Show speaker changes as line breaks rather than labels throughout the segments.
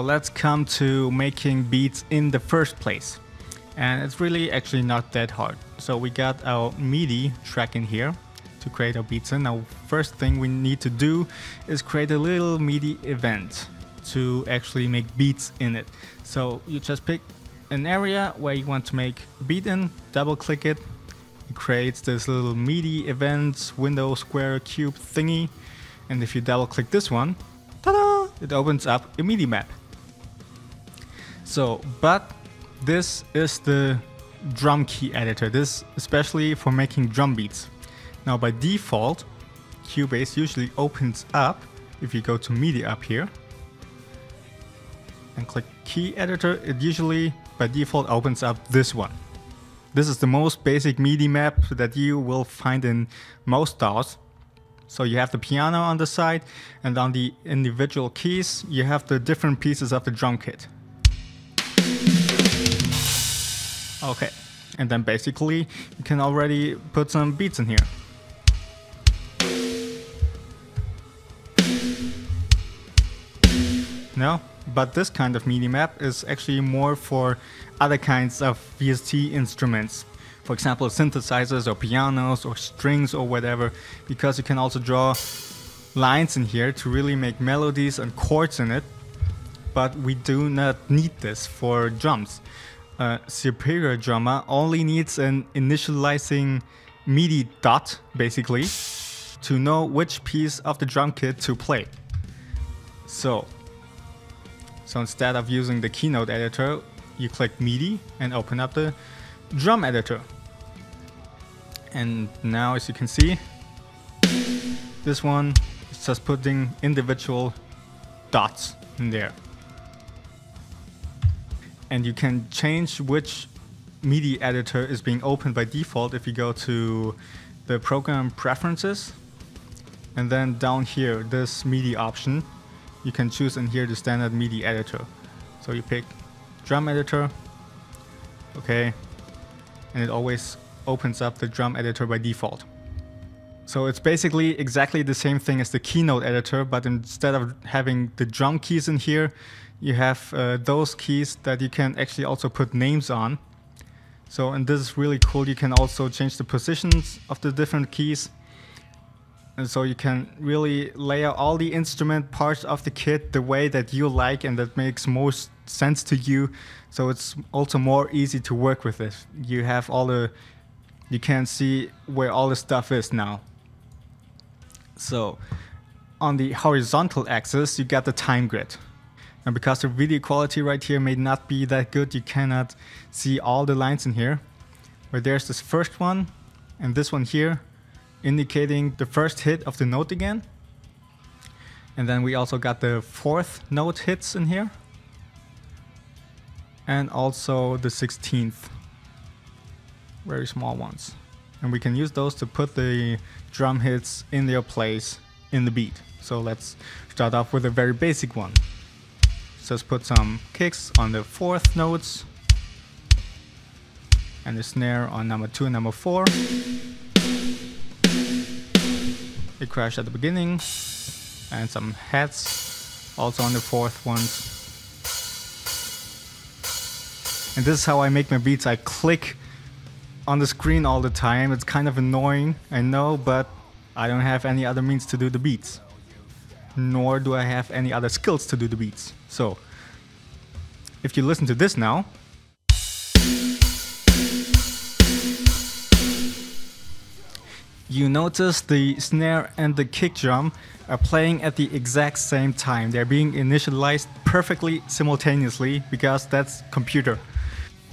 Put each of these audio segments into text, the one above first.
Now let's come to making beats in the first place. And it's really actually not that hard. So we got our MIDI track in here to create our beats in. Now first thing we need to do is create a little MIDI event to actually make beats in it. So you just pick an area where you want to make a beat in, double click it. It creates this little MIDI event window square cube thingy. And if you double click this one, ta-da, it opens up a MIDI-map. So, but this is the drum key editor. This especially for making drum beats. Now by default, Cubase usually opens up, if you go to MIDI up here and click key editor, it usually by default opens up this one. This is the most basic MIDI map that you will find in most DAWs. So you have the piano on the side, and on the individual keys you have the different pieces of the drum kit. Okay, and then basically you can already put some beats in here. No, but this kind of MIDI map is actually more for other kinds of VST instruments. For example, synthesizers or pianos or strings or whatever, because you can also draw lines in here to really make melodies and chords in it. But we do not need this for drums. A superior drummer only needs an initializing MIDI dot, basically, to know which piece of the drum kit to play. So instead of using the keynote editor, you click MIDI and open up the drum editor. And now, as you can see, this one is just putting individual dots in there. And you can change which MIDI editor is being opened by default if you go to the program preferences. And then down here, this MIDI option, you can choose in here the standard MIDI editor. So you pick drum editor, okay, and it always opens up the drum editor by default. So it's basically exactly the same thing as the keynote editor, but instead of having the drum keys in here, you have those keys that you can actually also put names on. So, and this is really cool, you can also change the positions of the different keys. And so you can really lay out all the instrument parts of the kit the way that you like and that makes most sense to you. So it's also more easy to work with it. You have all the, you can see where all the stuff is now. So on the horizontal axis, you got the time grid. And because the video quality right here may not be that good, you cannot see all the lines in here. But there's this first one and this one here, indicating the first hit of the note again. And then we also got the fourth note hits in here. And also the 16th. Very small ones. And we can use those to put the drum hits in their place in the beat. So let's start off with a very basic one. Just put some kicks on the fourth notes. And the snare on number 2 and number 4. It crashed at the beginning, and some hats also on the fourth ones. And this is how I make my beats. I click on the screen all the time. It's kind of annoying, I know, but I don't have any other means to do the beats. Nor do I have any other skills to do the beats. So, if you listen to this now, you notice the snare and the kick drum are playing at the exact same time. They're being initialized perfectly simultaneously because that's computer.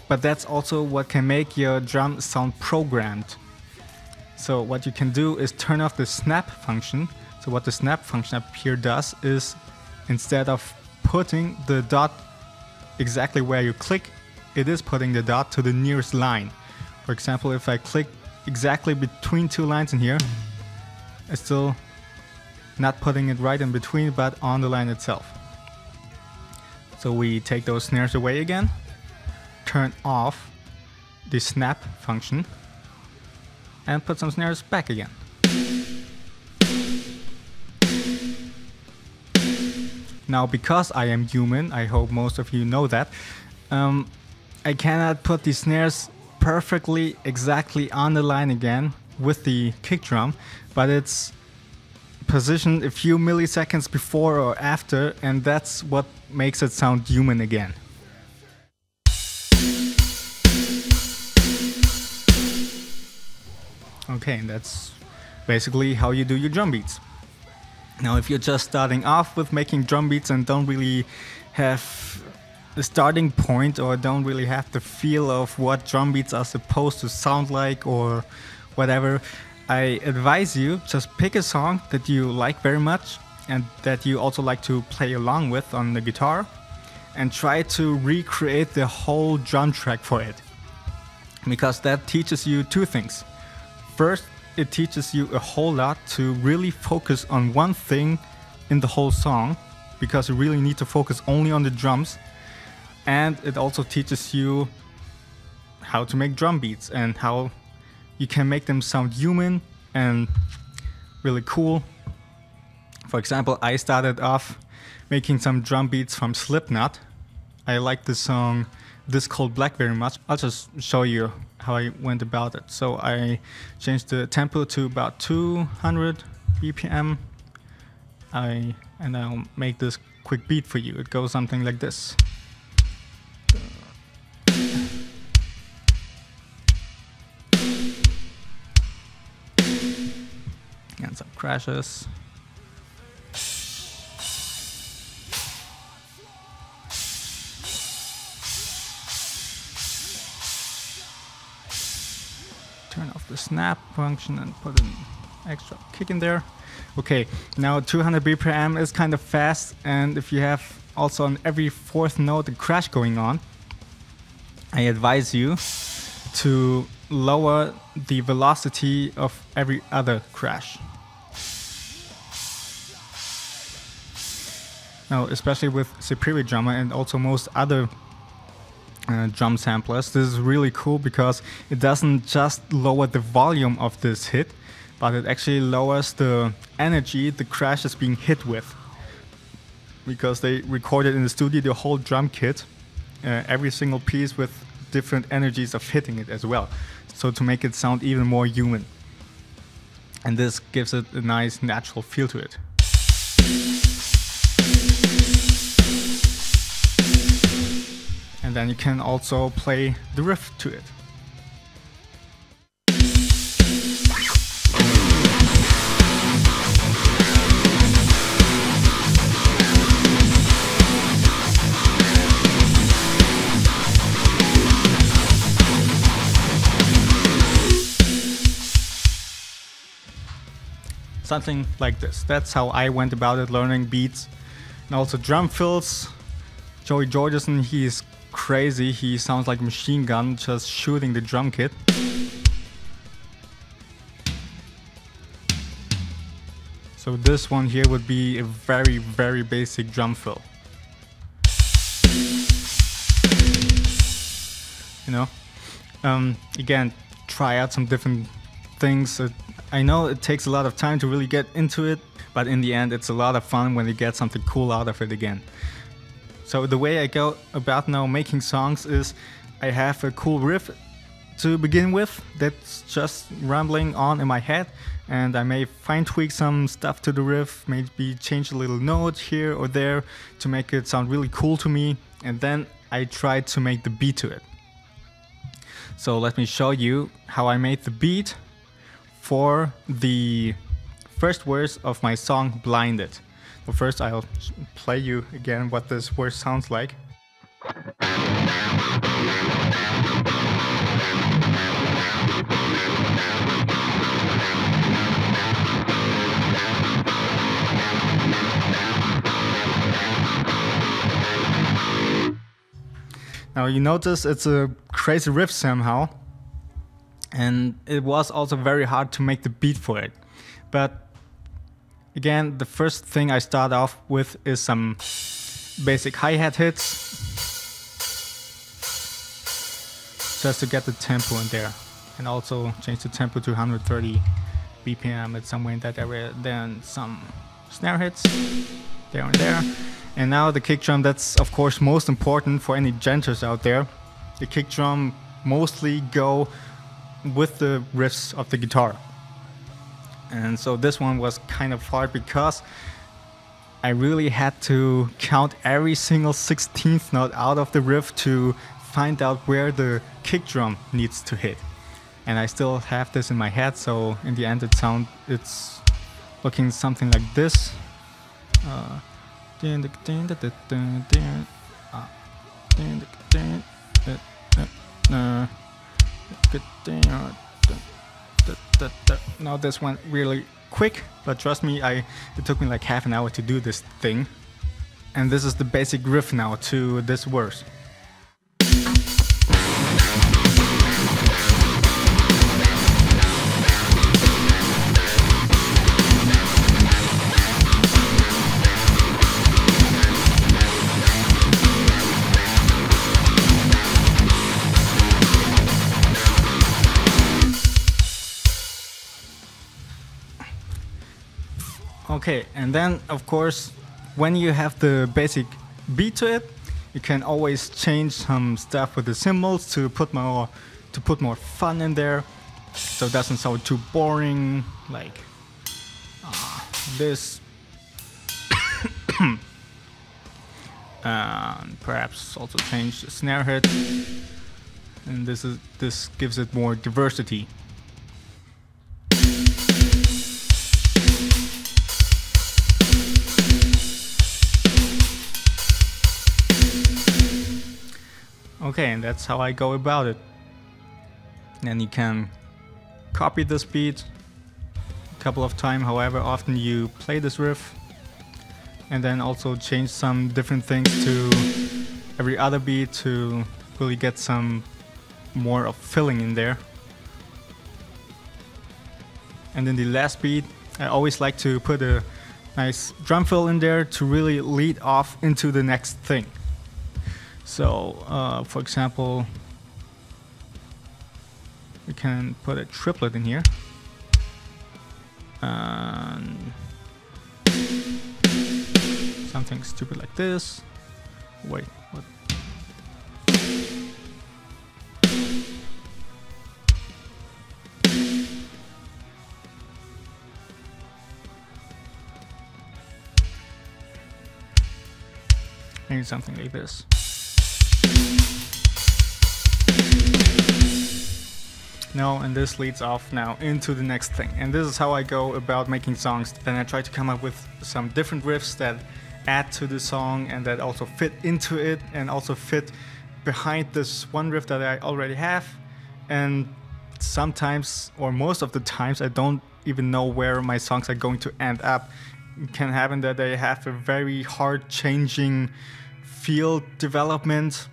But that's also what can make your drum sound programmed. So what you can do is turn off the snap function. So what the snap function up here does is, instead of putting the dot exactly where you click, it is putting the dot to the nearest line. For example, if I click exactly between two lines in here, it's still not putting it right in between, but on the line itself. So we take those snares away again, turn off the snap function, and put some snares back again. Now, because I am human, I hope most of you know that, I cannot put the snares perfectly exactly on the line again with the kick drum, but it's positioned a few milliseconds before or after, and that's what makes it sound human again. Okay, that's basically how you do your drum beats. Now, if you're just starting off with making drum beats and don't really have the starting point or don't really have the feel of what drum beats are supposed to sound like or whatever, I advise you just pick a song that you like very much and that you also like to play along with on the guitar and try to recreate the whole drum track for it, because that teaches you two things. First, it teaches you a whole lot to really focus on one thing in the whole song, because you really need to focus only on the drums. And it also teaches you how to make drum beats and how you can make them sound human and really cool. For example, I started off making some drum beats from Slipknot. I like the song This Cold Black very much. I'll just show you how I went about it. So I changed the tempo to about 200 BPM. And I'll make this quick beat for you. It goes something like this. And some crashes. Turn off the snap function and put an extra kick in there. Okay, now 200 BPM is kind of fast, and if you have also on every fourth note a crash going on, I advise you to lower the velocity of every other crash. Now, especially with Superior Drummer and also most other drum samplers, this is really cool because it doesn't just lower the volume of this hit, but it actually lowers the energy the crash is being hit with. Because they recorded in the studio the whole drum kit, every single piece with different energies of hitting it as well. So to make it sound even more human. And this gives it a nice natural feel to it. And then you can also play the riff to it. Something like this. That's how I went about it, learning beats. And also drum fills. Joey Jordison, he's crazy. He sounds like a machine gun just shooting the drum kit. So this one here would be a very, very basic drum fill. You know? Again, try out some different things. I know it takes a lot of time to really get into it, but in the end it's a lot of fun when you get something cool out of it again. So the way I go about now making songs is I have a cool riff to begin with that's just rambling on in my head, and I may fine tweak some stuff to the riff, maybe change a little note here or there to make it sound really cool to me, and then I try to make the beat to it. So let me show you how I made the beat for the first verse of my song Blinded. But first I'll play you again what this verse sounds like. Now you notice it's a crazy riff somehow, and it was also very hard to make the beat for it. But again, the first thing I start off with is some basic hi-hat hits, just to get the tempo in there, and also change the tempo to 130 BPM, it's somewhere in that area. Then some snare hits there and there, And now the kick drum, that's of course most important for any genres out there. The kick drum mostly go with the riffs of the guitar. And so this one was kind of hard because I really had to count every single 16th note out of the riff to find out where the kick drum needs to hit. And I still have this in my head, so in the end it's looking something like this. Now this went really quick, but trust me, it took me like half an hour to do this thing. And this is the basic riff now to this verse. Okay, and then of course, when you have the basic beat to it, you can always change some stuff with the cymbals to put more fun in there, so it doesn't sound too boring like this. And perhaps also change the snare hit, and this gives it more diversity. Okay, and that's how I go about it. And you can copy this beat a couple of times, however often you play this riff, and then also change some different things to every other beat to really get some more of filling in there. And then the last beat, I always like to put a nice drum fill in there to really lead off into the next thing. So, for example, we can put a triplet in here. And something stupid like this. Wait, what? Maybe something like this. No, and this leads off now into the next thing. And this is how I go about making songs. Then I try to come up with some different riffs that add to the song and that also fit into it and also fit behind this one riff that I already have. And sometimes, or most of the times, I don't even know where my songs are going to end up. It can happen that they have a very hard changing field development.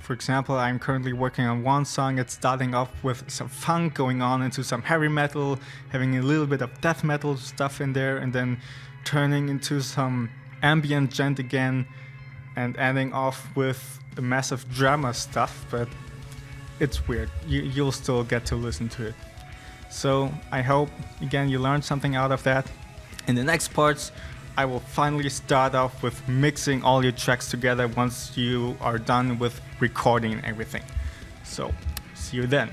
For example, I'm currently working on one song. It's starting off with some funk, going on into some heavy metal, having a little bit of death metal stuff in there, and then turning into some ambient gent again, and ending off with a massive drama stuff. But it's weird. You'll still get to listen to it. So I hope, again, you learned something out of that. In the next parts, I will finally start off with mixing all your tracks together once you are done with recording and everything. So, see you then.